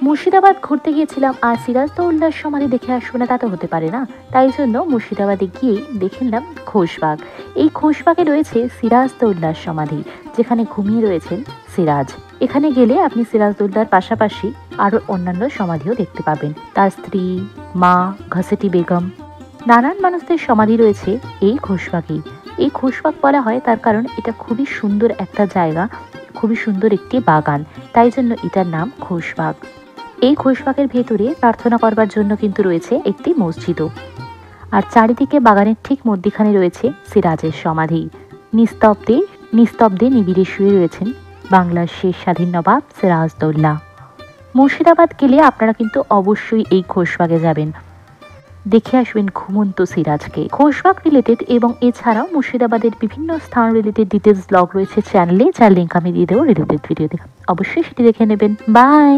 মুর্শিদাবাদ ঘুরতে গিয়েছিলাম আর সিরাজদৌল্লার সমাধি দেখে আসবো না তা তো হতে পারে না। তাই জন্য মুর্শিদাবাদে গিয়ে দেখে নিলাম খোশবাগ। এই খোশবাগে রয়েছে সিরাজদৌল্লার সমাধি, যেখানে ঘুমিয়ে রয়েছেন সিরাজ। এখানে গেলে আপনি সিরাজদৌল্লার পাশাপাশি আরো অন্যান্য সমাধিও দেখতে পাবেন। তার স্ত্রী, মা, ঘসেটি বেগম, নানান মানুষদের সমাধি রয়েছে এই খোশবাগেই। এই খোশবাগ বলা হয় তার কারণ এটা খুবই সুন্দর একটা জায়গা, খুবই সুন্দর একটি বাগান, তাই জন্য এটার নাম খোশবাগ। এই খোশবাগের ভেতরে প্রার্থনা করবার জন্য কিন্তু রয়েছে একটি মসজিদও। আর চারিদিকে বাগানের ঠিক মধ্যখানে রয়েছে সিরাজের সমাধি। নিস্তব্ধে নিবিড়ে শুয়ে রয়েছেন বাংলার শেষ স্বাধীন নবাব সিরাজদৌল্লা। মুর্শিদাবাদ গেলে আপনারা কিন্তু অবশ্যই এই খোশবাগে যাবেন, দেখে আসবেন ঘুমন্ত সিরাজকে। খোশবাগ রিলেটেড এবং এছাড়াও মুর্শিদাবাদের বিভিন্ন স্থান রিলেটেড ডিটেলস ব্লগ রয়েছে চ্যানেলে, যার লিঙ্ক আমি দিয়ে দেবো রিলেটেড ভিডিওতে। অবশ্যই সেটি দেখে নেবেন। বাই।